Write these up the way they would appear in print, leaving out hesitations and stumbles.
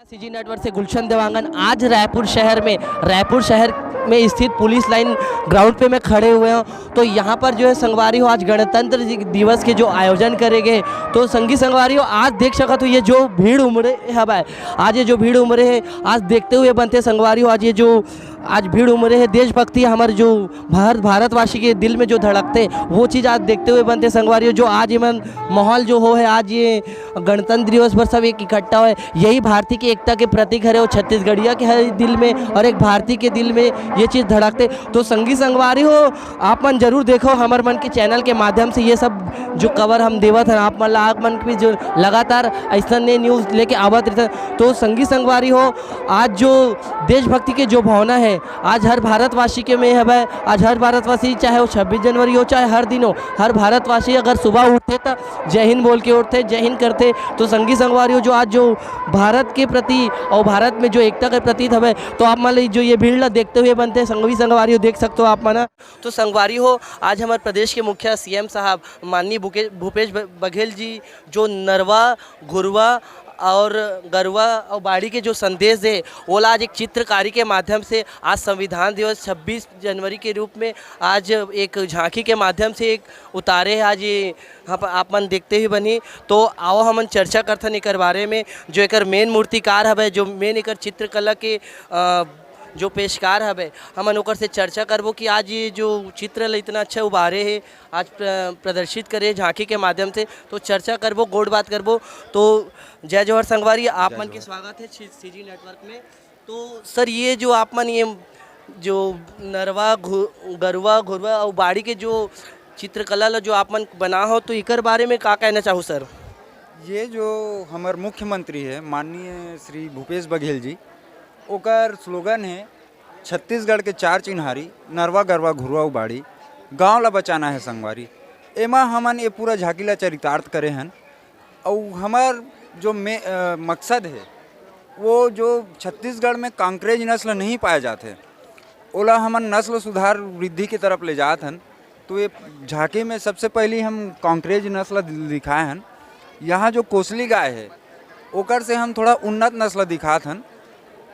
CG network से गुलशन देवांगन आज रायपुर शहर में स्थित पुलिस लाइन ग्राउंड पे मैं खड़े हुए हूँ। तो यहाँ पर जो है संगवारी हो आज गणतंत्र दिवस के जो आयोजन करे गए, तो संगी संगवारी हो आज देख सका तो ये जो भीड़ उमड़े है भाई, आज ये जो भीड़ उमड़े है आज देखते हुए बनते संगवारी हो, आज भीड़ उमड़े है देशभक्ति हमारे जो भारतवासी के दिल में जो धड़कते वो चीज़ आज देखते हुए बनते संगवारी हो। जो आज ये माहौल जो हो है आज ये गणतंत्र दिवस पर सब एक इकट्ठा है, यही भारतीय की एकता के प्रतीक है। वो छत्तीसगढ़िया के हर दिल में और एक भारतीय के दिल में ये चीज़ धड़कते। तो संगी संगवारी हो आप मन जरूर देखो हमर मन के चैनल के माध्यम से ये सब जो कवर हम देवत हैं, आप मन भी जो लगातार ऐसा ने न्यूज़ लेके आवत रहते। तो संगी संगवारी हो आज जो देशभक्ति के जो भावना है आज हर भारतवासी के में है भाई। आज हर भारतवासी चाहे वो 26 जनवरी हो चाहे हर दिन हो, हर भारतवासी अगर सुबह उठते तो जय हिंद बोल के उठते, जय हिंद करते। तो संगी संगवारी हो जो आज जो भारत के प्रति और भारत में जो एकता के प्रति है, तो आप मान जो ये भीड़ देखते हुए बनते संगी संगवारी हो देख सकते हो आप माना। तो संगवारी हो आज हमारे प्रदेश के मुखिया सीएम साहब माननीय भूपेश बघेल जी जो नरवा घुरवा और गरवा और बाड़ी के जो संदेश है वो आज एक चित्रकारी के माध्यम से आज संविधान दिवस 26 जनवरी के रूप में आज एक झांकी के माध्यम से एक उतारे है। आज ये आप मन देखते ही बनी। तो आओ हम चर्चा करथन एकर बारे में जो एक मेन मूर्तिकार है जो मेन एक चित्रकला के जो पेशकार है हमन ओकर से चर्चा करबो कि आज ये जो चित्र इतना अच्छा उभारे है आज प्रदर्शित करे झांकी के माध्यम से। तो चर्चा करबो गोड़ बात करबो। तो जय जवाहर संगवारी आप मन के स्वागत है सीजी नेटवर्क में। तो सर ये जो आप मन ये जो नरवा गरवा घुरवा और बाड़ी के जो चित्रकला जो आप मन बना हो तो इकर बारे में का कहना चाहूँ सर। ये जो हमारे मुख्यमंत्री है माननीय श्री भूपेश बघेल जी, ओकर स्लोगन है छत्तीसगढ़ के 4 चिन्हारी नरवा गरवा घुरवा बाड़ी गांव ला बचाना है संगवारी। एमा हमन ये पूरा झांकी ला चरितार्थ करे हन और हमार जो मकसद है वो जो छत्तीसगढ़ में कांकरेज नस्ल नहीं पाए जाते ओला हमन नस्ल सुधार वृद्धि की तरफ ले जात हन। तो ये झांकी में सबसे पहले हम कांकरेज नस्ल दिखाए हन। यहाँ जो कोसली गाय है ओकर से हम थोड़ा उन्नत नस्ल दिखात हन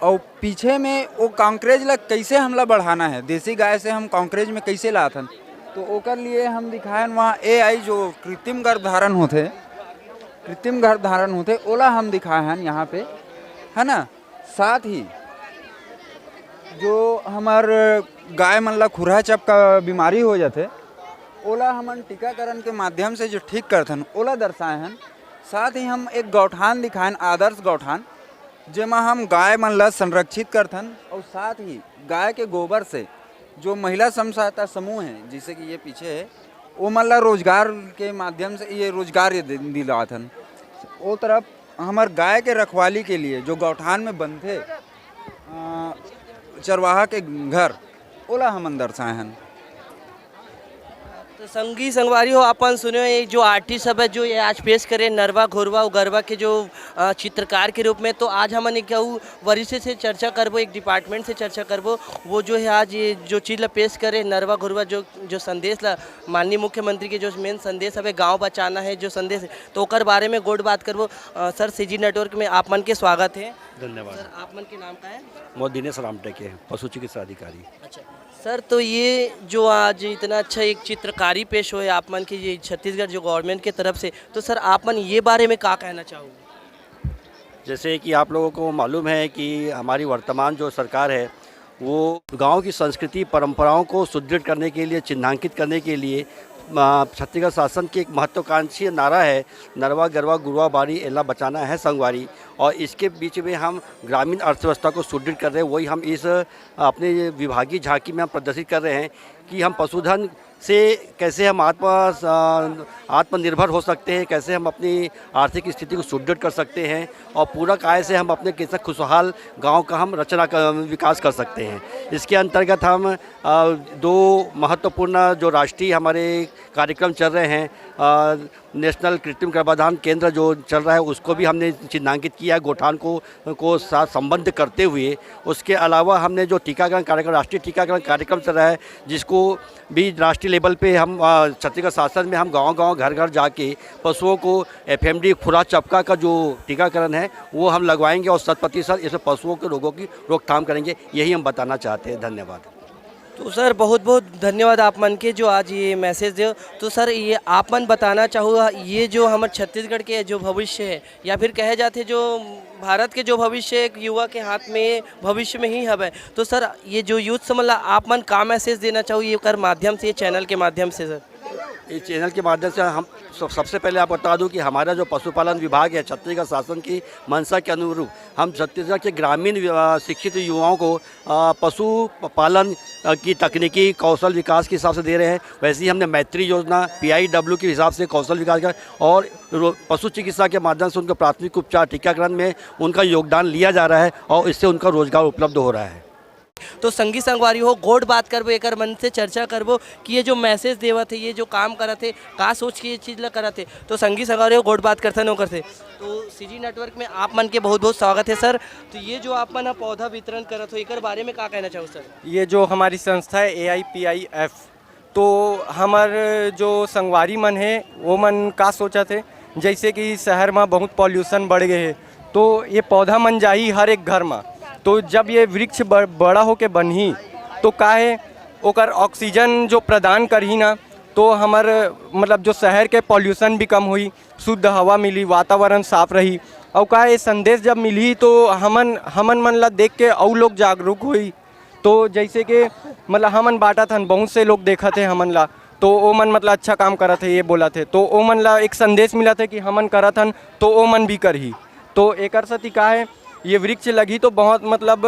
और पीछे में वो कांकरेज ला कैसे हमला बढ़ाना है, देसी गाय से हम कांकरेज में कैसे लात हन। तो ओकर लिए हम दिखाएन वहाँ AI जो कृत्रिम गर्भधारण होते ओला हम दिखाए हैं यहाँ पे है ना। साथ ही जो हमार गाय मन ला खुरहा चप का बीमारी हो जाते ओला हमन टीकाकरण के माध्यम से जो ठीक करथन ओला दर्शाए हैं। साथ ही हम एक गौठान दिखाएन आदर्श गौठान जेमा हम गाय मन ला संरक्षित करथन और साथ ही गाय के गोबर से जो महिला स्वयं सहायता समूह हैं जैसे कि ये पीछे है वो मन ला रोजगार के माध्यम से ये रोजगार ये दिलाथन। वो तरफ हमार गाय के रखवाली के लिए जो गौठान में बनते चरवाहा के घर ओला हमन दर्शाए हैं। तो संगी संगवारी हो अपन सुने ये जो आर्टिस्ट सब है जो ये आज पेश करे नरवा घुरवा और गरवा के जो चित्रकार के रूप में। तो आज हमन एक वरिष्ठ से चर्चा करबो, एक डिपार्टमेंट से चर्चा करबो वो जो है आज ये जो चीज़ ला पेश करे नरवा घुरवा जो संदेश ला माननीय मुख्यमंत्री के जो मेन संदेश है गाँव बचाना है जो संदेश है तो ओकर बारे में गोड़ बात करबो। सर सीजी नेटवर्क में आप मन के स्वागत है। धन्यवाद सर आप मन के नाम का है? मोहम्मद दिनेश रामटेके हैं, पशु चिकित्सा अधिकारी। अच्छा सर, तो ये जो आज इतना अच्छा एक चित्रकारी पेश हो है आप मन की ये छत्तीसगढ़ जो गवर्नमेंट के तरफ से, तो सर आप मन ये बारे में क्या कहना चाहोगे? जैसे कि आप लोगों को मालूम है कि हमारी वर्तमान जो सरकार है वो गांव की संस्कृति परंपराओं को सुदृढ़ करने के लिए, चिन्हांकित करने के लिए छत्तीसगढ़ शासन की एक महत्वाकांक्षी नारा है नरवा गरवा गुरवा बाड़ी एला बचाना है संगवारी। और इसके बीच में हम ग्रामीण अर्थव्यवस्था को सुदृढ़ कर रहे हैं। वही हम इस अपने विभागीय झांकी में हम प्रदर्शित कर रहे हैं कि हम पशुधन से कैसे हम आत्मनिर्भर हो सकते हैं, कैसे हम अपनी आर्थिक स्थिति को सुदृढ़ कर सकते हैं और पूरक आय से हम अपने कैसे खुशहाल गांव का हम विकास कर सकते हैं। इसके अंतर्गत हम 2 महत्वपूर्ण जो राष्ट्रीय हमारे कार्यक्रम चल रहे हैं नेशनल कृत्रिम गर्भाधान केंद्र जो चल रहा है उसको भी हमने चिन्हांकित किया है गौठान को साथ संबंध करते हुए। उसके अलावा हमने जो टीकाकरण कार्यक्रम, राष्ट्रीय टीकाकरण कार्यक्रम चल रहा है, जिसको भी राष्ट्रीय लेवल पे हम छत्तीसगढ़ शासन में हम गांव-गांव घर-घर जाके पशुओं को एफएमडी खुरा चपका का जो टीकाकरण है वो हम लगवाएंगे और 100% इसमें पशुओं के रोगों की रोकथाम करेंगे, यही हम बताना चाहते हैं। धन्यवाद। तो सर बहुत बहुत धन्यवाद आप मन के जो आज ये मैसेज दे। तो सर ये आप मन बताना चाहूँगा, ये जो हमारे छत्तीसगढ़ के जो भविष्य है या फिर कहे जाते जो भारत के जो भविष्य एक युवा के हाथ में भविष्य में ही हवे, तो सर ये जो यूथ समझ आप मन का मैसेज देना चाहो ये कर माध्यम से, ये चैनल के माध्यम से? सर इस चैनल के माध्यम से हम सबसे पहले आप बता दूं कि हमारा जो पशुपालन विभाग है छत्तीसगढ़ शासन की मंशा के अनुरूप हम छत्तीसगढ़ के ग्रामीण शिक्षित युवाओं को पशुपालन की तकनीकी कौशल विकास के हिसाब से दे रहे हैं। वैसे ही हमने मैत्री योजना PIW के हिसाब से कौशल विकास का और पशु चिकित्सा के माध्यम से उनका प्राथमिक उपचार टीकाकरण में उनका योगदान लिया जा रहा है और इससे उनका रोजगार उपलब्ध हो रहा है। तो संगी संगवारी हो गोड बात करबो, एक मन से चर्चा करबो कि ये जो मैसेज देवत है, ये जो काम करत है, का सोच के ये चीज़ ला करत है, तो संगी संगवारी हो गोड बात करते न करते। तो CG नेटवर्क में आप मन के बहुत बहुत स्वागत है सर। तो ये जो आप मन पौधा वितरण करत हो, एक बारे में का कहना चाहो सर? ये जो हमारी संस्था है AIPIF, तो हमार जो संगवारी मन है वो मन का सोचा थे, जैसे कि शहर में बहुत पॉल्यूशन बढ़ गए है, तो ये पौधा मन जाही हर एक घर में। तो जब ये वृक्ष बड़ा होके बनही तो का है ओकर ऑक्सीजन जो प्रदान करही ना, तो हमार मतलब जो शहर के पॉल्यूशन भी कम हुई, शुद्ध हवा मिली, वातावरण साफ रही। और का ये संदेश जब मिली तो हमन मन ला देख के और लोग जागरूक हुई। तो जैसे कि मतलब हमन बाटा थन, बहुत से लोग देखा थे हमन ला, तो ओ मन मतलब अच्छा काम करा थे, ये बोला थे, तो ओ मन ला एक संदेश मिला था कि हमन करा थन तो ओ मन भी करही। तो एकर सती का है ये वृक्ष लगी तो बहुत मतलब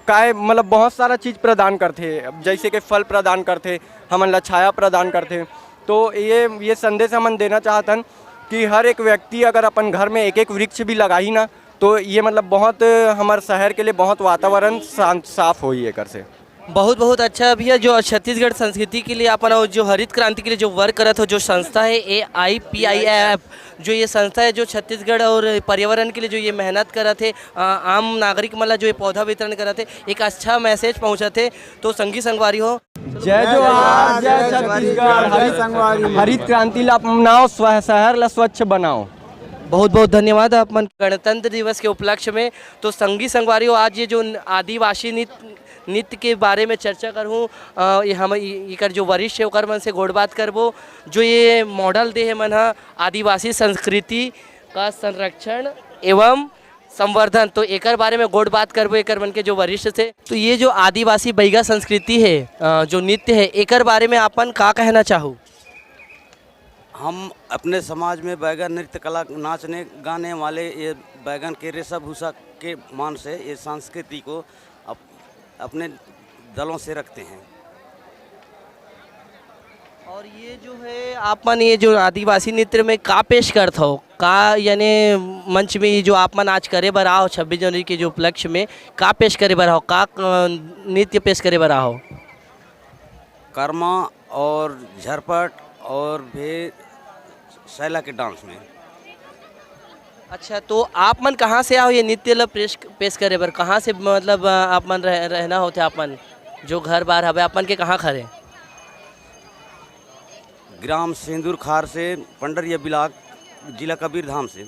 काय मतलब बहुत सारा चीज़ प्रदान करते, जैसे कि फल प्रदान करते, हमन ला छाया प्रदान करते। तो ये संदेश हमन देना चाहतन कि हर एक व्यक्ति अगर अपन घर में एक एक वृक्ष भी लगाई ना, तो ये मतलब बहुत हमारे शहर के लिए बहुत वातावरण साफ हो ये कर से। बहुत बहुत अच्छा भैया, जो छत्तीसगढ़ संस्कृति के लिए अपन जो हरित क्रांति के लिए जो वर्क करत हो, जो संस्था है AIPIF, जो ये संस्था है जो छत्तीसगढ़ और पर्यावरण के लिए जो ये मेहनत करत है, आम नागरिक मतलब जो ये पौधा वितरण करत है, एक अच्छा मैसेज पहुँचत है। तो संगी संगवारी हो, जय जोहार, जय छत्तीसगढ़, हरित क्रांति ला अपनाओ, शहर ला स्वच्छ बनाओ। बहुत बहुत धन्यवाद आप मन गणतंत्र दिवस के उपलक्ष्य में। तो संगी संगवारी हो, आज ये जो आदिवासी नृत्य के बारे में चर्चा करूँ, ये हम इकर जो वरिष्ठ है ओकर मन से गोड़ बात करबो, जो ये मॉडल दे है मन हा आदिवासी संस्कृति का संरक्षण एवं संवर्धन। तो एकर बारे में गोड़ बात करबो एकर मन के जो वरिष्ठ से। तो ये जो आदिवासी बैगा संस्कृति है, जो नृत्य है, एकर बारे में आपन का कहना चाहूँ? हम अपने समाज में बैगन नृत्य कला नाचने गाने वाले ये बैगन के रेशा भूसा के मान से ये संस्कृति को अपने दलों से रखते हैं। और ये जो है आप मन ये जो आदिवासी नृत्य में का पेश करते हो, का यानी मंच में जो आप मन आज करे बर आओ 26 जनवरी के जो उपलक्ष्य में का पेश करे बर आओ, का नृत्य पेश करे बर आओ? कर्मा और झरपट और भी शैला के डांस में। अच्छा, तो आप मन कहाँ से आओ ये नृत्य ला पेश करे बर? कहाँ से मतलब आप मन रहना होते? आप मन जो घर बार हवे आप मन के कहाँ खरे? ग्राम सिंदूर खार से, पंडरिया ब्लॉक, जिला कबीरधाम से।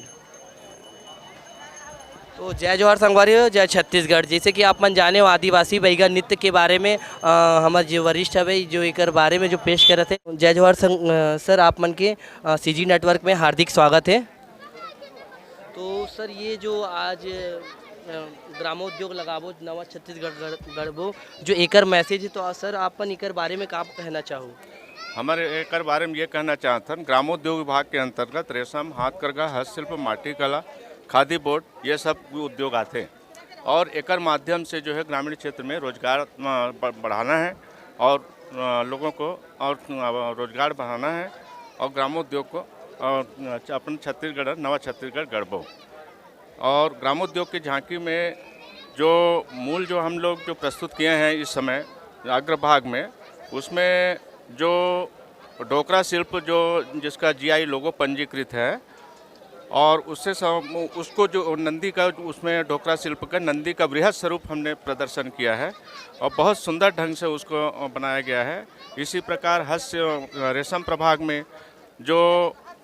तो जय जोहार संगवारी हो, जय छत्तीसगढ़। जैसे कि आप मन जाने हो आदिवासी बैगा नृत्य के बारे में हमारे जो वरिष्ठ है जो एक बारे में जो पेश कर रहे थे। जय जोहार सर, आप मन के CG नेटवर्क में हार्दिक स्वागत है। तो सर ये जो आज ग्रामोद्योग लगाबो नवा छत्तीसगढ़ गढ़बो जो एकर मैसेज है, तो सर आप मन एकर बारे में का कहना चाहो? हमारे एकर बारे में ये कहना चाहतन, ग्रामोद्योग विभाग के अंतर्गत रेशम, हाथकरघा, हस्तशिल्प, माटी कला, खादी बोर्ड ये सब उद्योग आते हैं और एकर माध्यम से जो है ग्रामीण क्षेत्र में रोजगार बढ़ाना है और लोगों को और रोजगार बढ़ाना है और ग्रामोद्योग को और अपन छत्तीसगढ़ नवा छत्तीसगढ़ गढ़बो। और ग्रामोद्योग की झांकी में जो मूल जो हम लोग जो प्रस्तुत किए हैं इस समय अग्रभाग में, उसमें जो डोकरा शिल्प जो जिसका जीआई लोगो पंजीकृत है, और उसको जो नंदी का उसमें डोकरा शिल्प का नंदी का बृहद स्वरूप हमने प्रदर्शन किया है और बहुत सुंदर ढंग से उसको बनाया गया है। इसी प्रकार रेशम प्रभाग में जो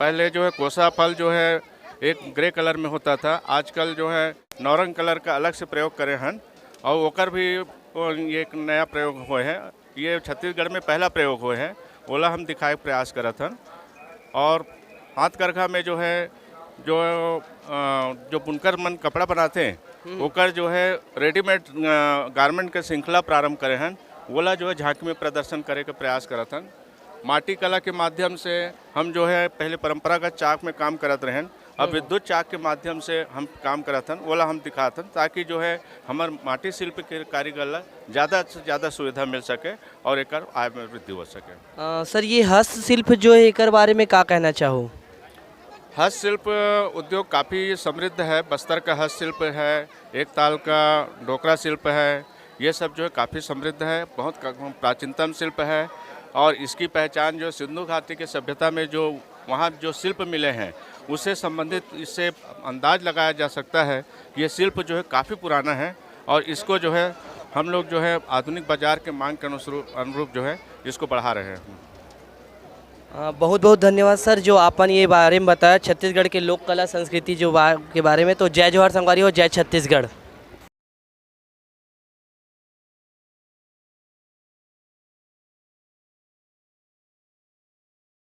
पहले जो है कोसा फल जो है एक ग्रे कलर में होता था, आजकल जो है नौरंग कलर का अलग से प्रयोग करे हैं और ओकर भी ये एक नया प्रयोग हुए हैं। ये छत्तीसगढ़ में पहला प्रयोग हुए हैं, ओला हम दिखाए प्रयास करत हन। और हाथ करघा में जो है जो बुनकर मन कपड़ा बनाते हैं ओकर जो है रेडीमेड गारमेंट के श्रृंखला प्रारंभ करे हैं, ओला जो है झांकी में प्रदर्शन करे के प्रयास करत हन। माटी कला के माध्यम से हम जो है पहले परंपरागत चाक में काम करत रहें, अब विद्युत चाक के माध्यम से हम काम करत हन, ओला हम दिखात हन ताकि जो है हमार माटी शिल्प के कारीगर ला ज़्यादा से ज़्यादा सुविधा मिल सके और एक आय में वृद्धि हो सके। सर ये हस्तशिल्प जो है एक बारे में क्या कहना चाहो? हस्तशिल्प उद्योग काफ़ी समृद्ध है। बस्तर का हस्तशिल्प है, एक ताल का डोकरा शिल्प है, ये सब जो है काफ़ी समृद्ध है, बहुत प्राचीनतम शिल्प है। और इसकी पहचान जो सिंधु घाटी की सभ्यता में जो वहाँ जो शिल्प मिले हैं उससे संबंधित इससे अंदाज लगाया जा सकता है कि ये शिल्प जो है काफ़ी पुराना है और इसको जो है हम लोग जो है आधुनिक बाजार के मांग के अनुरूप जो है इसको बढ़ा रहे हैं। बहुत बहुत धन्यवाद सर जो आपने ये बारे में बताया छत्तीसगढ़ के लोक कला संस्कृति जो के बारे में। तो जय जोहार संगवारी हो, जय छत्तीसगढ़।